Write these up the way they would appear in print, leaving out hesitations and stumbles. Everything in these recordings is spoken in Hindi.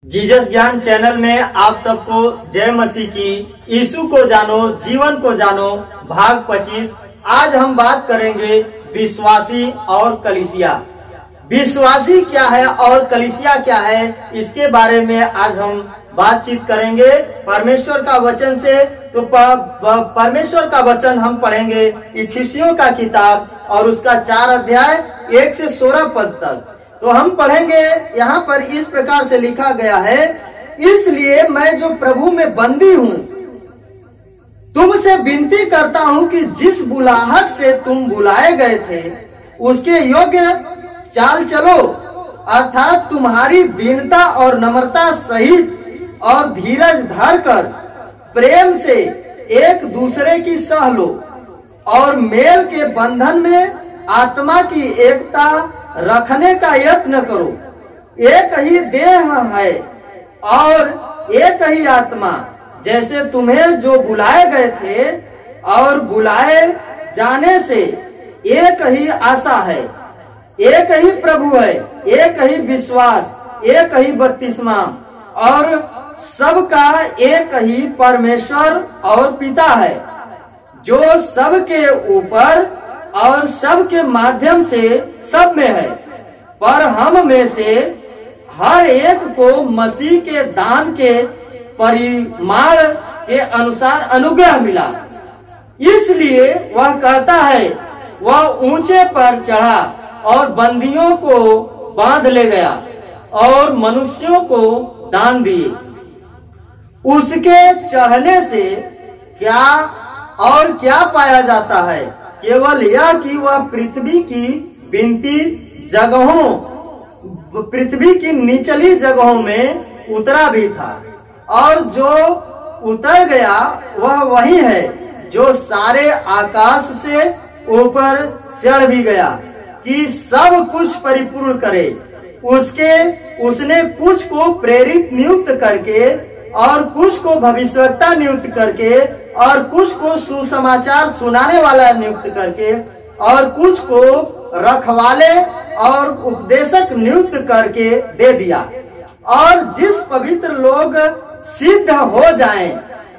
जीसस ज्ञान चैनल में आप सबको जय मसीह की। यीशु को जानो, जीवन को जानो, भाग 25। आज हम बात करेंगे विश्वासी और कलीसिया। विश्वासी क्या है और कलीसिया क्या है, इसके बारे में आज हम बातचीत करेंगे परमेश्वर का वचन से। तो परमेश्वर का वचन हम पढ़ेंगे इफिसियों का किताब और उसका 4 अध्याय 1 से 16 पद तक। तो हम पढ़ेंगे। यहाँ पर इस प्रकार से लिखा गया है, इसलिए मैं जो प्रभु में बंदी हूँ तुमसे विनती करता हूँ कि जिस बुलाहट से तुम बुलाए गए थे उसके योग्य चाल चलो, अर्थात तुम्हारी दीनता और नम्रता सहित और धीरज धरकर प्रेम से एक दूसरे की सह लो और मेल के बंधन में आत्मा की एकता रखने का यत्न करो। एक ही देह है और एक ही आत्मा, जैसे तुम्हें जो बुलाए गए थे और बुलाए जाने से एक ही आशा है, एक ही प्रभु है, एक ही विश्वास, एक ही बपतिस्मा और सबका एक ही परमेश्वर और पिता है, जो सबके ऊपर और सबके माध्यम से सब में है। पर हम में से हर एक को मसीह के दान के परिमाण के अनुसार अनुग्रह मिला। इसलिए वह कहता है, वह ऊंचे पर चढ़ा और बंदियों को बांध ले गया और मनुष्यों को दान दिए। उसके चढ़ने से क्या और क्या पाया जाता है? केवल यह कि वह पृथ्वी की निचली जगहों में उतरा भी था, और जो उतर गया वह वही है जो सारे आकाश से ऊपर चढ़ भी गया कि सब कुछ परिपूर्ण करे। उसने कुछ को प्रेरित नियुक्त करके और कुछ को भविष्यवक्ता नियुक्त करके और कुछ को सुसमाचार सुनाने वाला नियुक्त करके और कुछ को रखवाले और उपदेशक नियुक्त करके दे दिया। और जिस पवित्र लोग सिद्ध हो जाएं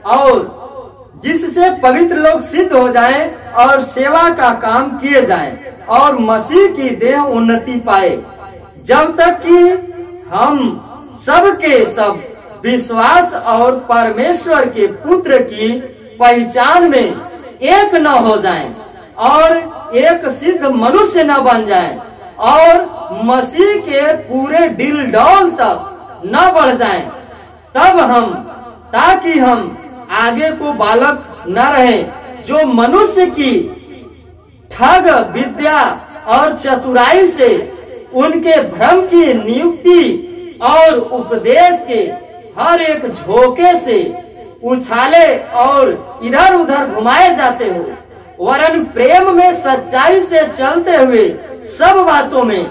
और जिससे पवित्र लोग सिद्ध हो जाएं और सेवा का काम किए जाएं और मसीह की देह उन्नति पाए, जब तक कि हम सबके सब विश्वास और परमेश्वर के पुत्र की पहचान में एक न हो जाएं और एक सिद्ध मनुष्य न बन जाएं और मसीह के पूरे डिलडौल तक न बढ़ जाएं, ताकि हम आगे को बालक न रहें, जो मनुष्य की ठग विद्या और चतुराई से उनके भ्रम की नियुक्ति और उपदेश के हर एक झोंके से उछाले और इधर उधर घुमाए जाते हो, वरन प्रेम में सच्चाई से चलते हुए सब बातों में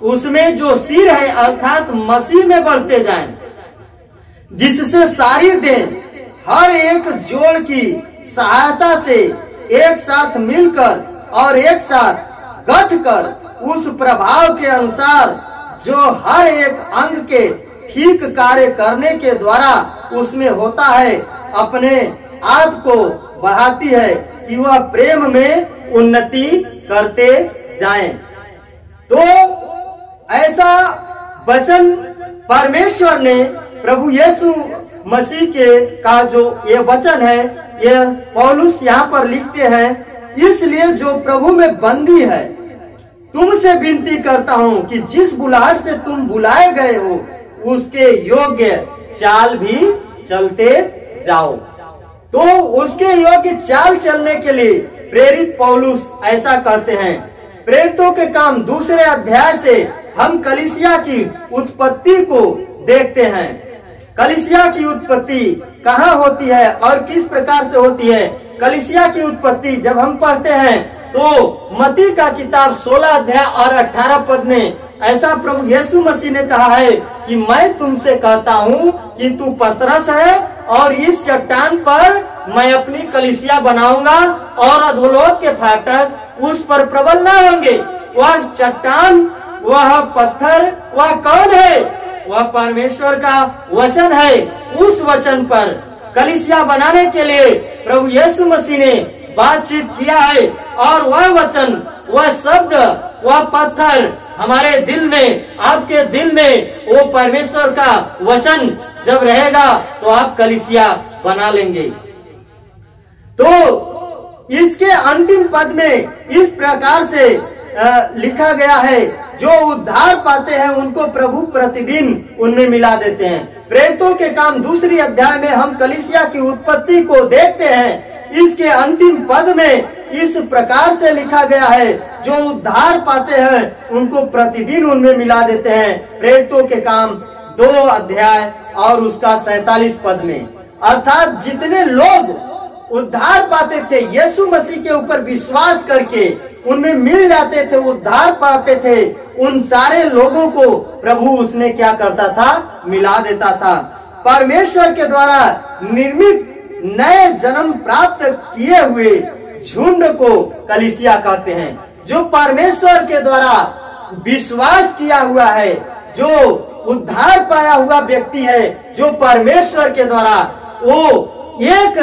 उसमें जो सिर है अर्थात मसीह में बढ़ते जाएं, जिससे सारी देह हर एक जोड़ की सहायता से एक साथ मिलकर और एक साथ गठकर उस प्रभाव के अनुसार जो हर एक अंग के ठीक कार्य करने के द्वारा उसमें होता है, अपने आप को बढ़ाती है कि वह प्रेम में उन्नति करते जाएं। तो ऐसा वचन परमेश्वर ने प्रभु यीशु मसीह के का जो ये वचन है, ये पौलुस यहाँ पर लिखते हैं, इसलिए जो प्रभु में बंदी है तुमसे विनती करता हूँ कि जिस बुलाहट से तुम बुलाए गए हो उसके योग्य चाल भी चलते जाओ। तो उसके योग्य चाल चलने के लिए प्रेरित पौलुस ऐसा कहते हैं। प्रेरितों के काम 2 अध्याय से हम कलीसिया की उत्पत्ति को देखते हैं। कलीसिया की उत्पत्ति कहाँ होती है और किस प्रकार से होती है? कलीसिया की उत्पत्ति जब हम पढ़ते हैं तो मत्ती का किताब 16 अध्याय और 18 पद में ऐसा प्रभु यीशु मसीह ने कहा है कि मैं तुमसे कहता हूँ कि तू पतरस है और इस चट्टान पर मैं अपनी कलीसिया बनाऊंगा और अधोलोक के फाटक उस पर प्रबल न होंगे। वह चट्टान, वह पत्थर, वह कौन है? वह परमेश्वर का वचन है। उस वचन पर कलीसिया बनाने के लिए प्रभु यीशु मसीह ने बातचीत किया है, और वह वचन, वह शब्द, वह पत्थर हमारे दिल में, आपके दिल में वो परमेश्वर का वचन जब रहेगा तो आप कलीसिया बना लेंगे। तो इसके अंतिम पद में इस प्रकार से लिखा गया है, जो उद्धार पाते हैं उनको प्रभु प्रतिदिन उनमें मिला देते हैं। प्रेरितों के काम 2 अध्याय में हम कलीसिया की उत्पत्ति को देखते हैं। इसके अंतिम पद में इस प्रकार से लिखा गया है, जो उद्धार पाते हैं उनको प्रतिदिन उनमें मिला देते हैं। प्रेरितों के काम 2 अध्याय और उसका 47 पद में, अर्थात जितने लोग उद्धार पाते थे, यीशु मसीह के ऊपर विश्वास करके उनमें मिल जाते थे, उद्धार पाते थे, उन सारे लोगों को प्रभु उसने क्या करता था, मिला देता था। परमेश्वर के द्वारा निर्मित नए जन्म प्राप्त किए हुए झुंड को कलीसिया कहते हैं। जो परमेश्वर के द्वारा विश्वास किया हुआ है, जो उद्धार पाया हुआ व्यक्ति है, जो परमेश्वर के द्वारा वो एक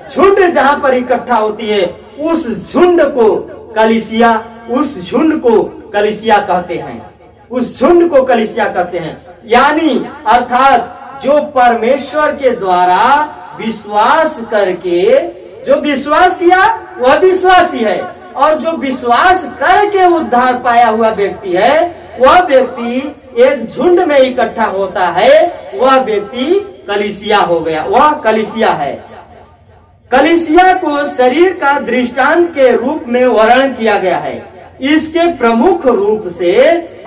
झुंड जहां पर इकट्ठा होती है, उस झुंड को कलीसिया, उस झुंड को कलीसिया कहते हैं, उस झुंड को कलीसिया कहते हैं। यानी अर्थात जो परमेश्वर के द्वारा विश्वास करके, जो विश्वास किया वह विश्वासी है, और जो विश्वास करके उद्धार पाया हुआ व्यक्ति है, वह व्यक्ति एक झुंड में इकट्ठा होता है, वह व्यक्ति कलीसिया हो गया, वह कलीसिया है। कलीसिया को शरीर का दृष्टांत के रूप में वर्णन किया गया है। इसके प्रमुख रूप से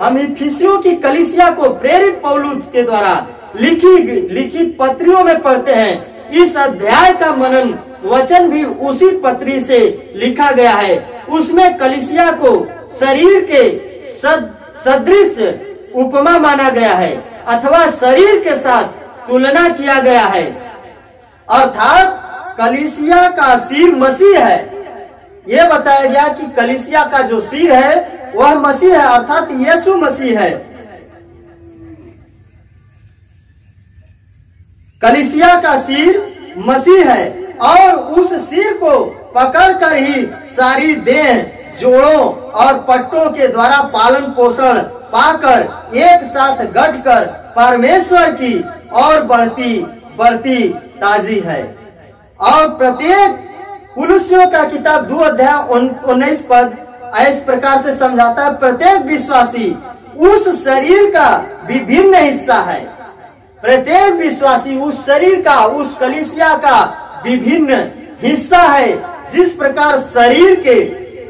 हम इफिसियों की कलीसिया को प्रेरित पौलुस के द्वारा लिखी पत्रियों में पढ़ते हैं। इस अध्याय का मनन वचन भी उसी पत्री से लिखा गया है। उसमें कलीसिया को शरीर के सदृश उपमा माना गया है, अथवा शरीर के साथ तुलना किया गया है। अर्थात कलीसिया का सिर मसीह है। यह बताया गया कि कलीसिया का जो सिर है वह मसीह है, अर्थात यीशु मसीह है। कलीसिया का सिर मसीह है, और उस सिर को पकड़कर ही सारी देह जोड़ों और पट्टों के द्वारा पालन पोषण पाकर एक साथ गठकर परमेश्वर की और बढ़ती ताजी है। और प्रत्येक कुलुस्सियों का किताब 2 अध्याय 19 पद इस प्रकार से समझाता है, प्रत्येक विश्वासी उस शरीर का विभिन्न हिस्सा है। प्रत्येक विश्वासी उस शरीर का, उस कलीसिया का विभिन्न हिस्सा है। जिस प्रकार शरीर के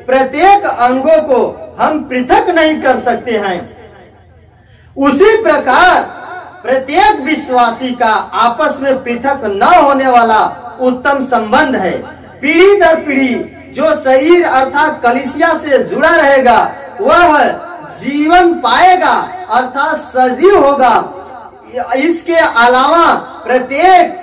प्रत्येक अंगों को हम पृथक नहीं कर सकते हैं, उसी प्रकार प्रत्येक विश्वासी का आपस में पृथक न होने वाला उत्तम संबंध है। पीढ़ी दर पीढ़ी जो शरीर अर्थात कलीसिया से जुड़ा रहेगा वह जीवन पाएगा, अर्थात सजीव होगा। इसके अलावा प्रत्येक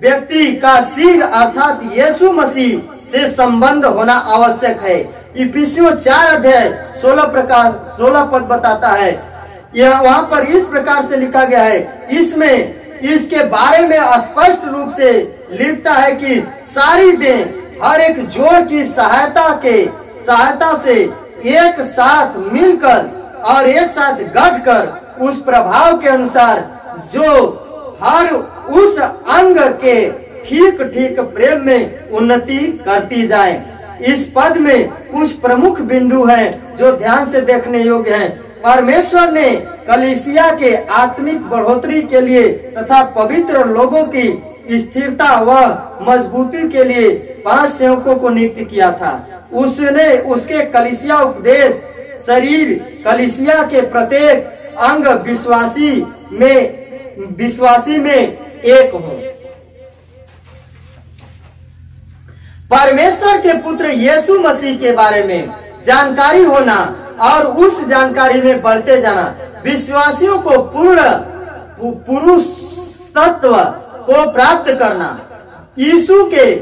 व्यक्ति का सिर अर्थात यीशु मसीह से संबंध होना आवश्यक है। इफिसियों 4 अध्याय 16 पद बताता है। यह वहां पर इस प्रकार से लिखा गया है, इसमें इसके बारे में स्पष्ट रूप से लिखता है कि सारी देह हर एक जोड़ की सहायता से एक साथ मिलकर और एक साथ गठकर उस प्रभाव के अनुसार जो हर उस अंग के ठीक ठीक प्रेम में उन्नति करती जाए। इस पद में कुछ प्रमुख बिंदु हैं जो ध्यान से देखने योग्य हैं। परमेश्वर ने कलीसिया के आत्मिक बढ़ोतरी के लिए तथा पवित्र लोगों की स्थिरता व मजबूती के लिए 5 सेवकों को नियुक्त किया था। उसने उसके कलीसिया उपदेश शरीर कलीसिया के प्रत्येक अंग विश्वासी में एक हो। परमेश्वर के पुत्र यीशु मसीह के बारे में जानकारी होना और उस जानकारी में बढ़ते जाना विश्वासियों को पुरुष तत्व को प्राप्त करना, यीशु के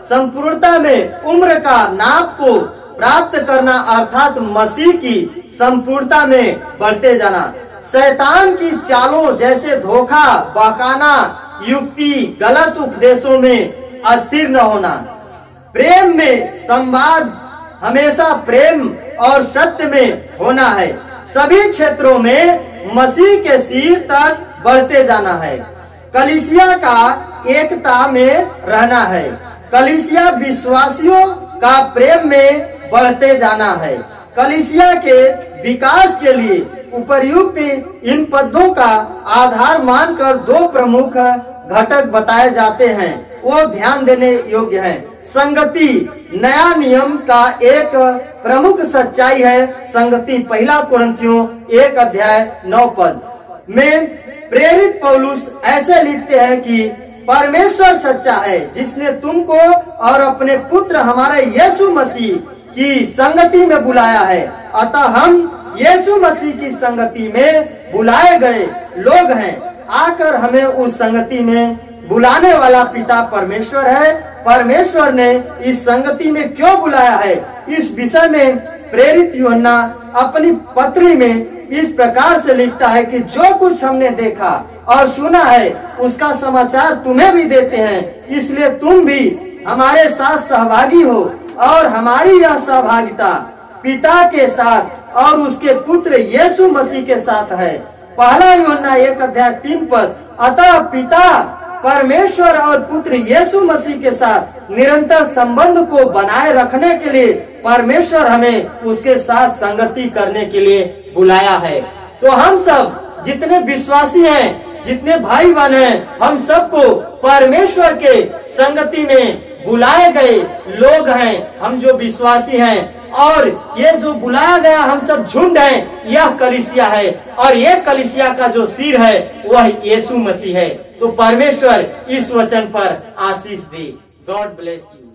संपूर्णता में उम्र का नाप को प्राप्त करना अर्थात मसीह की संपूर्णता में बढ़ते जाना। शैतान की चालों जैसे धोखा, बहकाना, युक्ति, गलत उपदेशों में अस्थिर न होना। प्रेम में संवाद हमेशा प्रेम और सत्य में होना है। सभी क्षेत्रों में मसीह के सिर तक बढ़ते जाना है। कलीसिया का एकता में रहना है। कलीसिया विश्वासियों का प्रेम में बढ़ते जाना है। कलीसिया के विकास के लिए उपर्युक्त इन पदों का आधार मानकर दो प्रमुख घटक बताए जाते हैं, वो ध्यान देने योग्य हैं। संगति नया नियम का एक प्रमुख सच्चाई है। संगति 1 कुरिन्थियों 1:9 में प्रेरित पौलुस ऐसे लिखते हैं कि परमेश्वर सच्चा है, जिसने तुमको और अपने पुत्र हमारे यीशु मसीह की संगति में बुलाया है। अतः हम यीशु मसीह की संगति में बुलाए गए लोग हैं। आकर हमें उस संगति में बुलाने वाला पिता परमेश्वर है। परमेश्वर ने इस संगति में क्यों बुलाया है, इस विषय में प्रेरित यूहन्ना अपनी पत्री में इस प्रकार से लिखता है कि जो कुछ हमने देखा और सुना है उसका समाचार तुम्हें भी देते हैं, इसलिए तुम भी हमारे साथ सहभागी हो। और हमारी यह सहभागिता पिता के साथ और उसके पुत्र यीशु मसीह के साथ है। 1 यूहन्ना 1:3 अतः पिता परमेश्वर और पुत्र यीशु मसीह के साथ निरंतर संबंध को बनाए रखने के लिए परमेश्वर हमें उसके साथ संगति करने के लिए बुलाया है। तो हम सब जितने विश्वासी हैं, जितने भाई बहन हैं, हम सबको परमेश्वर के संगति में बुलाए गए लोग हैं। हम जो विश्वासी हैं और ये जो बुलाया गया हम सब झुंड हैं, यह कलीसिया है। और ये कलीसिया का जो सिर है वह यीशु मसीह है। तो परमेश्वर इस वचन पर आशीष दे। God bless you.